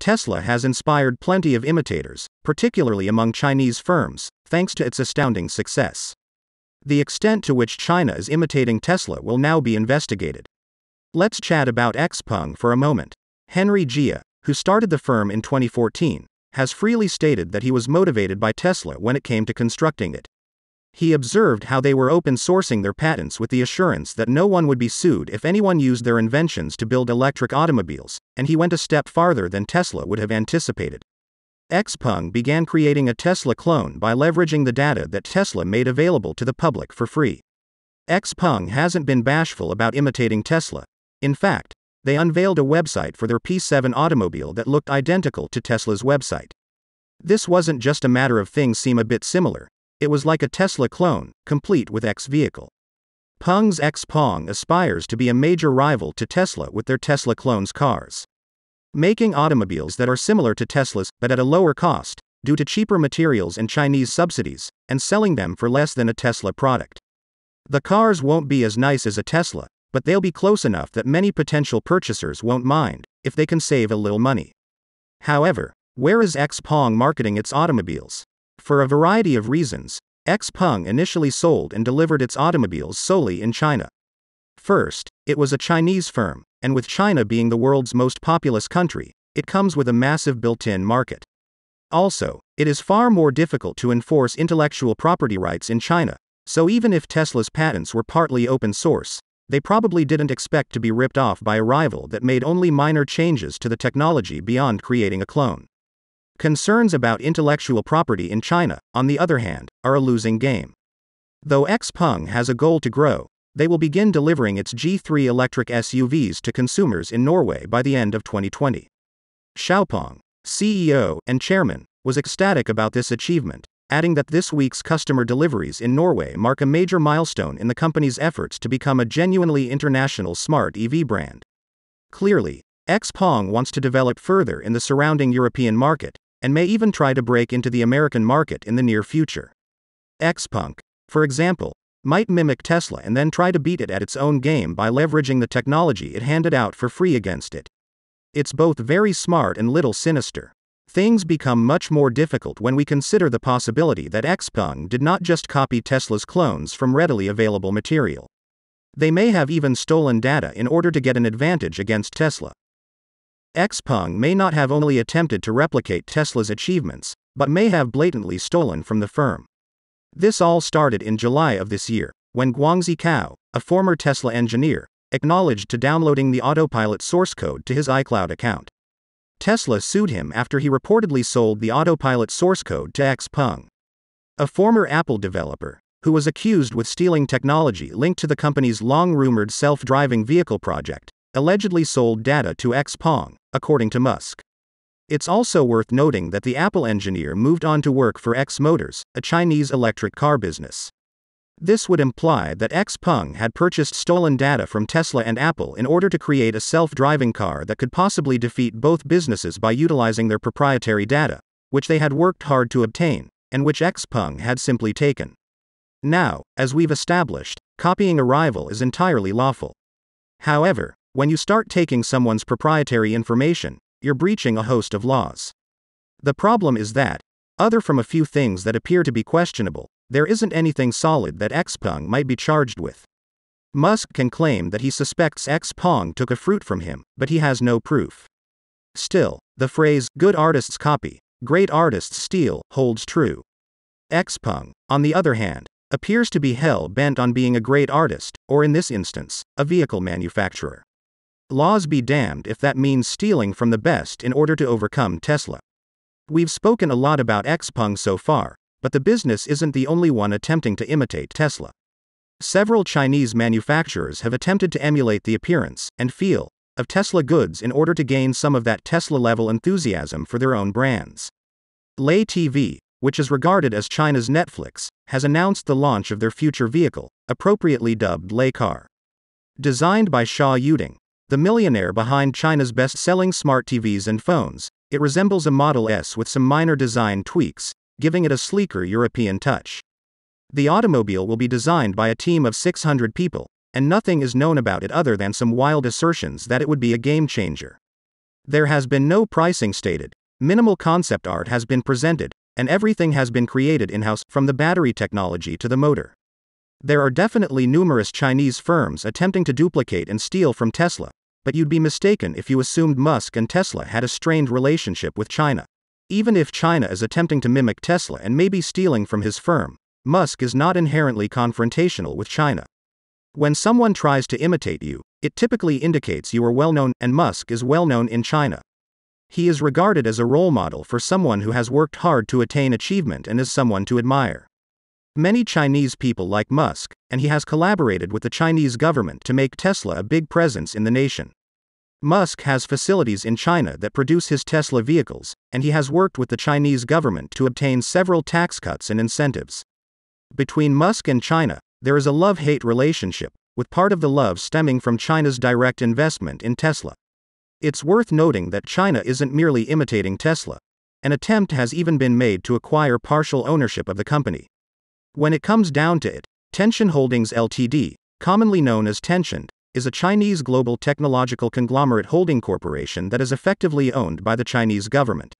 Tesla has inspired plenty of imitators, particularly among Chinese firms, thanks to its astounding success. The extent to which China is imitating Tesla will now be investigated. Let's chat about X-pung for a moment. Henry Jia, who started the firm in 2014, has freely stated that he was motivated by Tesla when it came to constructing it. He observed how they were open sourcing their patents with the assurance that no one would be sued if anyone used their inventions to build electric automobiles, and he went a step farther than Tesla would have anticipated. X-pung began creating a Tesla clone by leveraging the data that Tesla made available to the public for free. X-pung hasn't been bashful about imitating Tesla. In fact, they unveiled a website for their P7 automobile that looked identical to Tesla's website. This wasn't just a matter of things seem a bit similar. It was like a Tesla clone, complete with X vehicle. Pung's X-pong aspires to be a major rival to Tesla with their Tesla clones cars. Making automobiles that are similar to Tesla's, but at a lower cost, due to cheaper materials and Chinese subsidies, and selling them for less than a Tesla product. The cars won't be as nice as a Tesla, but they'll be close enough that many potential purchasers won't mind, if they can save a little money. However, where is X-pong marketing its automobiles? For a variety of reasons, X-pung initially sold and delivered its automobiles solely in China. First, it was a Chinese firm, and with China being the world's most populous country, it comes with a massive built-in market. Also, it is far more difficult to enforce intellectual property rights in China, so even if Tesla's patents were partly open source, they probably didn't expect to be ripped off by a rival that made only minor changes to the technology beyond creating a clone. Concerns about intellectual property in China, on the other hand, are a losing game. Though X-pung has a goal to grow, they will begin delivering its G3 electric SUVs to consumers in Norway by the end of 2020. Xiaopeng, CEO and chairman, was ecstatic about this achievement, adding that this week's customer deliveries in Norway mark a major milestone in the company's efforts to become a genuinely international smart EV brand. Clearly, X-pung wants to develop further in the surrounding European market, and may even try to break into the American market in the near future. X-pung, for example, might mimic Tesla and then try to beat it at its own game by leveraging the technology it handed out for free against it. It's both very smart and little sinister. Things become much more difficult when we consider the possibility that X-pung did not just copy Tesla's clones from readily available material. They may have even stolen data in order to get an advantage against Tesla. X-pung may not have only attempted to replicate Tesla's achievements, but may have blatantly stolen from the firm. This all started in July of this year, when Guangzi Cao, a former Tesla engineer, acknowledged to downloading the autopilot source code to his iCloud account. Tesla sued him after he reportedly sold the autopilot source code to X-pung. A former Apple developer, who was accused with stealing technology linked to the company's long-rumored self-driving vehicle project, allegedly sold data to X-pung, according to Musk. It's also worth noting that the Apple engineer moved on to work for X Motors, a Chinese electric car business. This would imply that X-pung had purchased stolen data from Tesla and Apple in order to create a self-driving car that could possibly defeat both businesses by utilizing their proprietary data, which they had worked hard to obtain, and which X-pung had simply taken. Now, as we've established, copying a rival is entirely lawful. However, when you start taking someone's proprietary information, you're breaching a host of laws. The problem is that, other from a few things that appear to be questionable, there isn't anything solid that X-pung might be charged with. Musk can claim that he suspects X-pung took a fruit from him, but he has no proof. Still, the phrase, good artists copy, great artists steal, holds true. X-pung, on the other hand, appears to be hell-bent on being a great artist, or in this instance, a vehicle manufacturer. Laws be damned if that means stealing from the best in order to overcome Tesla. We've spoken a lot about X-pung so far, but the business isn't the only one attempting to imitate Tesla. Several Chinese manufacturers have attempted to emulate the appearance and feel of Tesla goods in order to gain some of that Tesla-level enthusiasm for their own brands. Lei TV, which is regarded as China's Netflix, has announced the launch of their future vehicle, appropriately dubbed Lei Car. Designed by Xia Yuding, the millionaire behind China's best-selling smart TVs and phones, it resembles a Model S with some minor design tweaks, giving it a sleeker European touch. The automobile will be designed by a team of 600 people, and nothing is known about it other than some wild assertions that it would be a game changer. There has been no pricing stated, minimal concept art has been presented, and everything has been created in-house, from the battery technology to the motor. There are definitely numerous Chinese firms attempting to duplicate and steal from Tesla, but you'd be mistaken if you assumed Musk and Tesla had a strained relationship with China. Even if China is attempting to mimic Tesla and maybe stealing from his firm, Musk is not inherently confrontational with China. When someone tries to imitate you, it typically indicates you are well known, and Musk is well known in China. He is regarded as a role model for someone who has worked hard to attain achievement and is someone to admire. Many Chinese people like Musk, and he has collaborated with the Chinese government to make Tesla a big presence in the nation. Musk has facilities in China that produce his Tesla vehicles, and he has worked with the Chinese government to obtain several tax cuts and incentives. Between Musk and China, there is a love-hate relationship, with part of the love stemming from China's direct investment in Tesla. It's worth noting that China isn't merely imitating Tesla. An attempt has even been made to acquire partial ownership of the company. When it comes down to it, Tencent Holdings Ltd., commonly known as Tencent, is a Chinese global technological conglomerate holding corporation that is effectively owned by the Chinese government.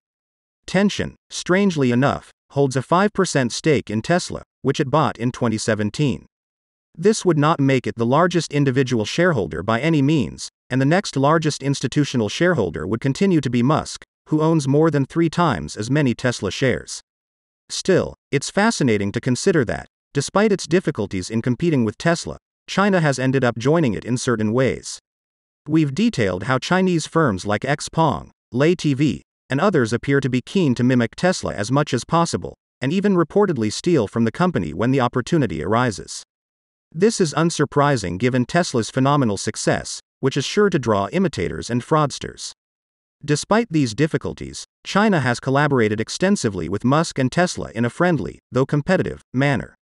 Tencent, strangely enough, holds a 5% stake in Tesla, which it bought in 2017. This would not make it the largest individual shareholder by any means, and the next largest institutional shareholder would continue to be Musk, who owns more than 3 times as many Tesla shares. Still, it's fascinating to consider that, despite its difficulties in competing with Tesla, China has ended up joining it in certain ways. We've detailed how Chinese firms like X-pong, Lei TV, and others appear to be keen to mimic Tesla as much as possible, and even reportedly steal from the company when the opportunity arises. This is unsurprising given Tesla's phenomenal success, which is sure to draw imitators and fraudsters. Despite these difficulties, China has collaborated extensively with Musk and Tesla in a friendly, though competitive, manner.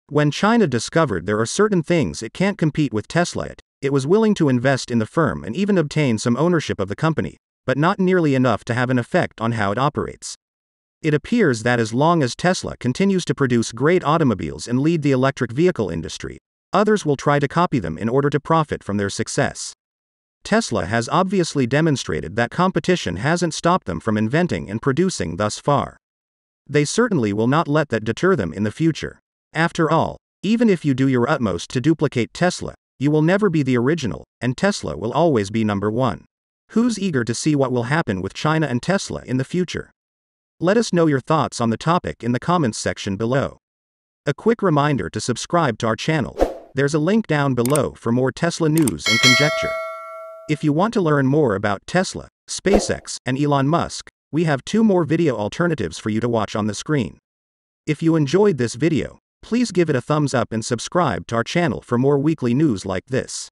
When China discovered there are certain things it can't compete with Tesla at, it was willing to invest in the firm and even obtain some ownership of the company, but not nearly enough to have an effect on how it operates. It appears that as long as Tesla continues to produce great automobiles and lead the electric vehicle industry, others will try to copy them in order to profit from their success. Tesla has obviously demonstrated that competition hasn't stopped them from inventing and producing thus far. They certainly will not let that deter them in the future. After all, even if you do your utmost to duplicate Tesla, you will never be the original, and Tesla will always be number one. Who's eager to see what will happen with China and Tesla in the future? Let us know your thoughts on the topic in the comments section below. A quick reminder to subscribe to our channel. There's a link down below for more Tesla news and conjecture. If you want to learn more about Tesla, SpaceX, and Elon Musk, we have 2 more video alternatives for you to watch on the screen. If you enjoyed this video, please give it a thumbs up and subscribe to our channel for more weekly news like this.